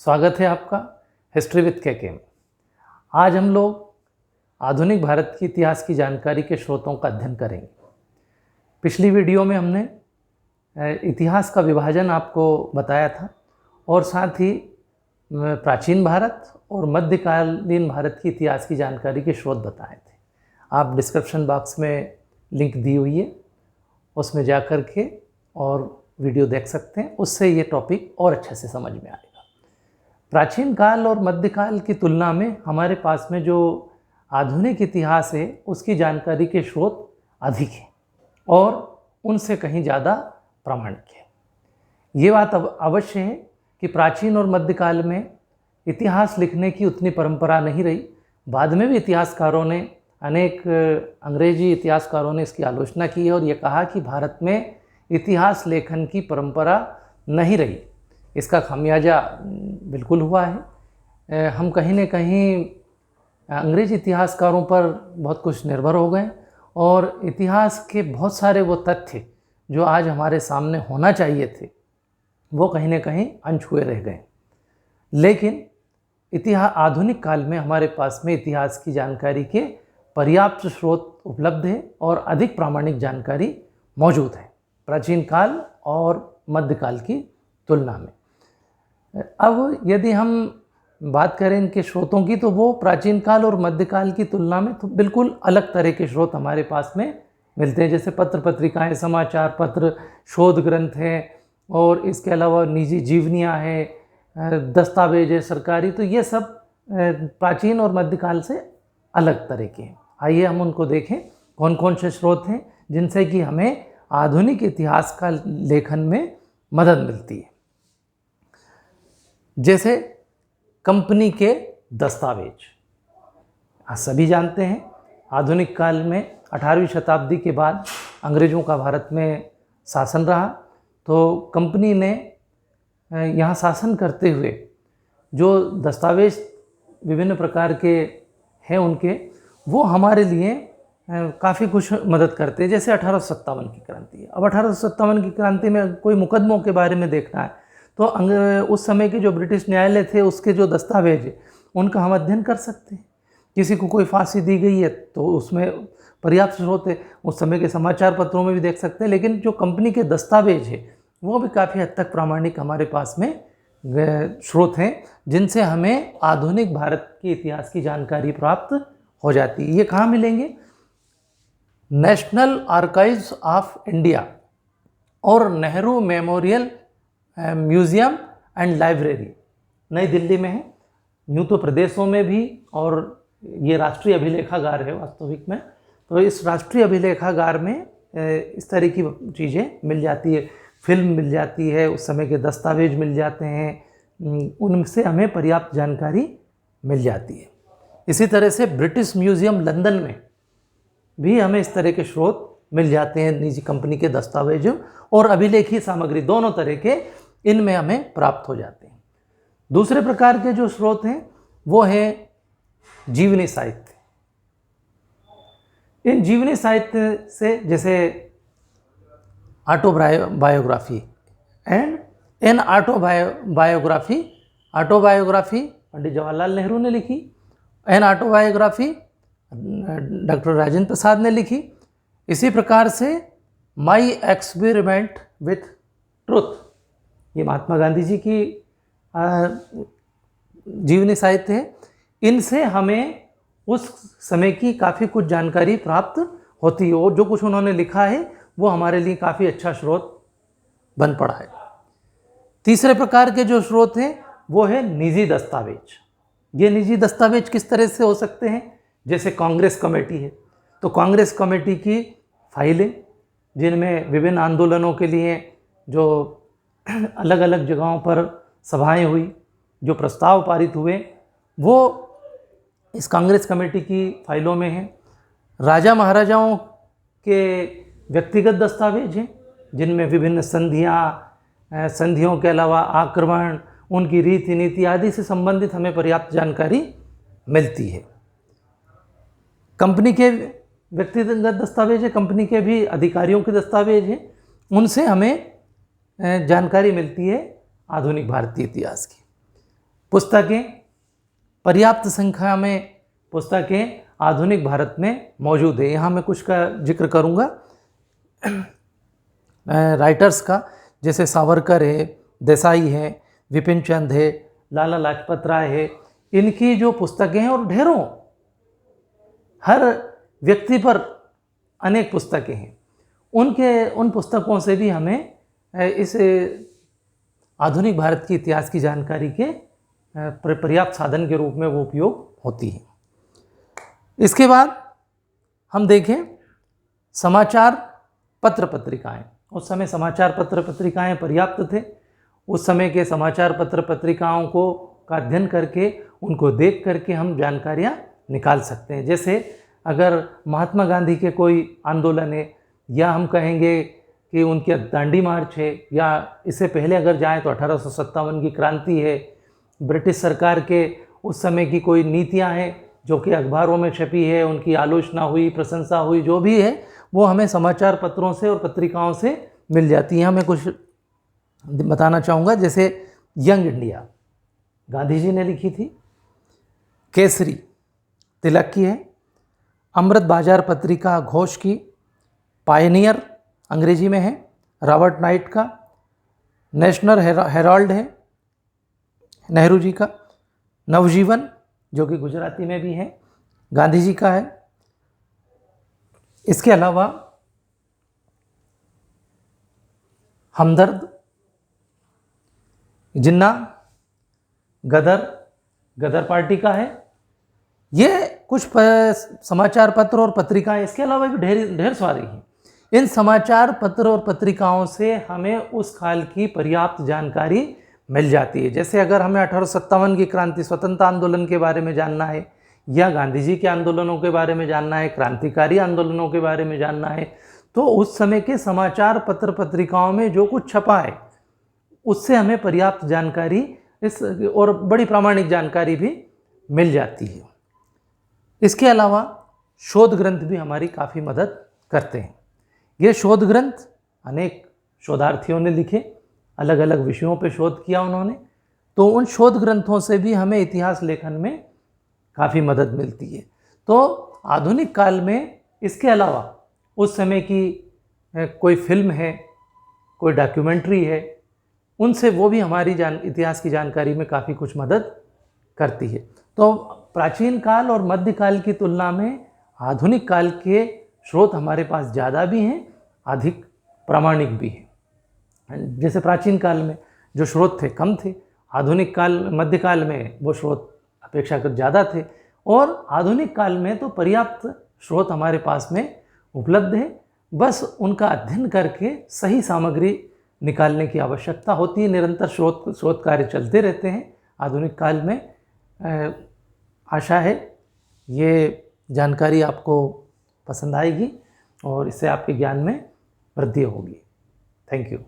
स्वागत है आपका हिस्ट्री विद के में। आज हम लोग आधुनिक भारत के इतिहास की जानकारी के स्रोतों का अध्ययन करेंगे। पिछली वीडियो में हमने इतिहास का विभाजन आपको बताया था और साथ ही प्राचीन भारत और मध्यकालीन भारत की इतिहास की जानकारी के स्रोत बताए थे। आप डिस्क्रिप्शन बॉक्स में लिंक दी हुई है, उसमें जा कर के और वीडियो देख सकते हैं। उससे ये टॉपिक और अच्छे से समझ में आएगा। प्राचीन काल और मध्यकाल की तुलना में हमारे पास में जो आधुनिक इतिहास है उसकी जानकारी के स्रोत अधिक हैं और उनसे कहीं ज़्यादा प्रामाणिक है। ये बात अब अवश्य है कि प्राचीन और मध्यकाल में इतिहास लिखने की उतनी परंपरा नहीं रही। बाद में भी इतिहासकारों ने, अनेक अंग्रेजी इतिहासकारों ने इसकी आलोचना की है और ये कहा कि भारत में इतिहास लेखन की परंपरा नहीं रही। इसका खामियाजा बिल्कुल हुआ है। हम कहीं न कहीं अंग्रेजी इतिहासकारों पर बहुत कुछ निर्भर हो गए और इतिहास के बहुत सारे वो तथ्य जो आज हमारे सामने होना चाहिए थे वो कहीं न कहीं अनछुए रह गए। लेकिन आधुनिक काल में हमारे पास में इतिहास की जानकारी के पर्याप्त स्रोत उपलब्ध है और अधिक प्रामाणिक जानकारी मौजूद है प्राचीन काल और मध्यकाल की तुलना में। अब यदि हम बात करें इनके स्रोतों की तो वो प्राचीन काल और मध्यकाल की तुलना में तो बिल्कुल अलग तरह के स्रोत हमारे पास में मिलते हैं, जैसे पत्र पत्रिकाएं, समाचार पत्र, शोध ग्रंथ हैं और इसके अलावा निजी जीवनियाँ हैं, दस्तावेज है सरकारी। तो ये सब प्राचीन और मध्यकाल से अलग तरह के हैं। आइए हम उनको देखें कौन कौन से स्रोत हैं जिनसे कि हमें आधुनिक इतिहास का लेखन में मदद मिलती है। जैसे कंपनी के दस्तावेज। आप सभी जानते हैं आधुनिक काल में 18वीं शताब्दी के बाद अंग्रेज़ों का भारत में शासन रहा, तो कंपनी ने यहाँ शासन करते हुए जो दस्तावेज विभिन्न प्रकार के हैं उनके, वो हमारे लिए काफ़ी कुछ मदद करते हैं। जैसे 1857 की क्रांति है। अब 1857 की क्रांति में कोई मुकदमों के बारे में देखना है तो उस समय के जो ब्रिटिश न्यायालय थे उसके जो दस्तावेज है उनका हम अध्ययन कर सकते हैं। किसी को कोई फांसी दी गई है तो उसमें पर्याप्त स्रोत है। उस समय के समाचार पत्रों में भी देख सकते हैं। लेकिन जो कंपनी के दस्तावेज है वो भी काफ़ी हद तक प्रामाणिक हमारे पास में स्रोत हैं जिनसे हमें आधुनिक भारत के इतिहास की जानकारी प्राप्त हो जाती है। ये कहाँ मिलेंगे? नेशनल आर्काइव्स ऑफ इंडिया और Nehru memorial museum and library नई दिल्ली में है। यूँ तो प्रदेशों में भी, और ये राष्ट्रीय अभिलेखागार है वास्तविक में। तो इस राष्ट्रीय अभिलेखागार में इस तरह की चीज़ें मिल जाती है। फिल्म मिल जाती है, उस समय के दस्तावेज मिल जाते हैं, उनसे हमें पर्याप्त जानकारी मिल जाती है। इसी तरह से ब्रिटिश म्यूज़ियम लंदन में भी हमें इस तरह के स्रोत मिल जाते हैं। निजी कंपनी के दस्तावेज और अभिलेखीय सामग्री दोनों तरह के इनमें हमें प्राप्त हो जाते हैं। दूसरे प्रकार के जो स्रोत हैं वो है जीवनी साहित्य। इन जीवनी साहित्य से जैसे autobiography and an autobiography Pandit Jawaharlal Nehru ने लिखी। An autobiography doctor Rajendra Prasad ने लिखी। इसी प्रकार से माई एक्सपेरिमेंट विथ ट्रुथ, ये महात्मा गांधी जी की जीवनी साहित्य है। इनसे हमें उस समय की काफ़ी कुछ जानकारी प्राप्त होती है और जो कुछ उन्होंने लिखा है वो हमारे लिए काफ़ी अच्छा स्रोत बन पड़ा है। तीसरे प्रकार के जो स्रोत हैं वो है निजी दस्तावेज। ये निजी दस्तावेज किस तरह से हो सकते हैं? जैसे कांग्रेस कमेटी है, तो कांग्रेस कमेटी की फाइलें जिनमें विभिन्न आंदोलनों के लिए जो अलग अलग जगहों पर सभाएं हुई, जो प्रस्ताव पारित हुए, वो इस कांग्रेस कमेटी की फाइलों में हैं। राजा महाराजाओं के व्यक्तिगत दस्तावेज हैं जिनमें विभिन्न संधियों के अलावा आक्रमण, उनकी रीति नीति आदि से संबंधित हमें पर्याप्त जानकारी मिलती है। कंपनी के व्यक्तिगत दस्तावेज है, कंपनी के भी अधिकारियों के दस्तावेज हैं, उनसे हमें जानकारी मिलती है आधुनिक भारतीय इतिहास की। पुस्तकें, पर्याप्त संख्या में पुस्तकें आधुनिक भारत में मौजूद है। यहाँ मैं कुछ का जिक्र करूँगा राइटर्स का, जैसे सावरकर है, देसाई है, विपिन चंद है, लाला लाजपत राय है। इनकी जो पुस्तकें हैं, और ढेरों, हर व्यक्ति पर अनेक पुस्तकें हैं, उन पुस्तकों से भी हमें इस आधुनिक भारत के इतिहास की जानकारी के पर्याप्त साधन के रूप में वो उपयोग होती है। इसके बाद हम देखें समाचार पत्र पत्रिकाएं। उस समय समाचार पत्र पत्रिकाएं पर्याप्त थे। उस समय के समाचार पत्र पत्रिकाओं का अध्ययन करके, उनको देख करके हम जानकारियां निकाल सकते हैं। जैसे अगर महात्मा गांधी के कोई आंदोलन है, या हम कहेंगे कि उनके दांडी मार्च है, या इससे पहले अगर जाएं तो 1857 की क्रांति है, ब्रिटिश सरकार के उस समय की कोई नीतियां हैं जो कि अखबारों में छपी है, उनकी आलोचना हुई, प्रशंसा हुई, जो भी है वो हमें समाचार पत्रों से और पत्रिकाओं से मिल जाती है। मैं कुछ बताना चाहूँगा। जैसे यंग इंडिया गांधी जी ने लिखी थी, केसरी तिलक की है, अमृत बाजार पत्रिका घोष की, पायनियर अंग्रेजी में है रॉबर्ट नाइट का, नेशनल हेराल्ड है नेहरू जी का, नवजीवन जो कि गुजराती में भी है गांधी जी का है। इसके अलावा हमदर्द, जिन्ना, गदर पार्टी का है। ये कुछ समाचार पत्र और पत्रिकाएं, इसके अलावा भी ढेर सारी हैं। इन समाचार पत्र और पत्रिकाओं से हमें उस काल की पर्याप्त जानकारी मिल जाती है। जैसे अगर हमें 1857 की क्रांति, स्वतंत्रता आंदोलन के बारे में जानना है, या गांधी जी के आंदोलनों के बारे में जानना है, क्रांतिकारी आंदोलनों के बारे में जानना है, तो उस समय के समाचार पत्र पत्रिकाओं में जो कुछ छपा है उससे हमें पर्याप्त जानकारी और बड़ी प्रामाणिक जानकारी भी मिल जाती है। इसके अलावा शोध ग्रंथ भी हमारी काफ़ी मदद करते हैं। ये शोध ग्रंथ अनेक शोधार्थियों ने लिखे, अलग अलग विषयों पर शोध किया उन्होंने, तो उन शोध ग्रंथों से भी हमें इतिहास लेखन में काफ़ी मदद मिलती है। तो आधुनिक काल में इसके अलावा उस समय की कोई फिल्म है, कोई डॉक्यूमेंट्री है, उनसे वो भी हमारी इतिहास की जानकारी में काफ़ी कुछ मदद करती है। तो प्राचीन काल और मध्यकाल की तुलना में आधुनिक काल के स्रोत हमारे पास ज़्यादा भी हैं, अधिक प्रामाणिक भी हैं। जैसे प्राचीन काल में जो स्रोत थे कम थे, आधुनिक काल मध्यकाल में वो स्रोत अपेक्षाकृत ज़्यादा थे, और आधुनिक काल में तो पर्याप्त स्रोत हमारे पास में उपलब्ध है। बस उनका अध्ययन करके सही सामग्री निकालने की आवश्यकता होती है। निरंतर शोध कार्य चलते रहते हैं आधुनिक काल में। आशा है ये जानकारी आपको पसंद आएगी और इससे आपके ज्ञान में वृद्धि होगी। Thank you.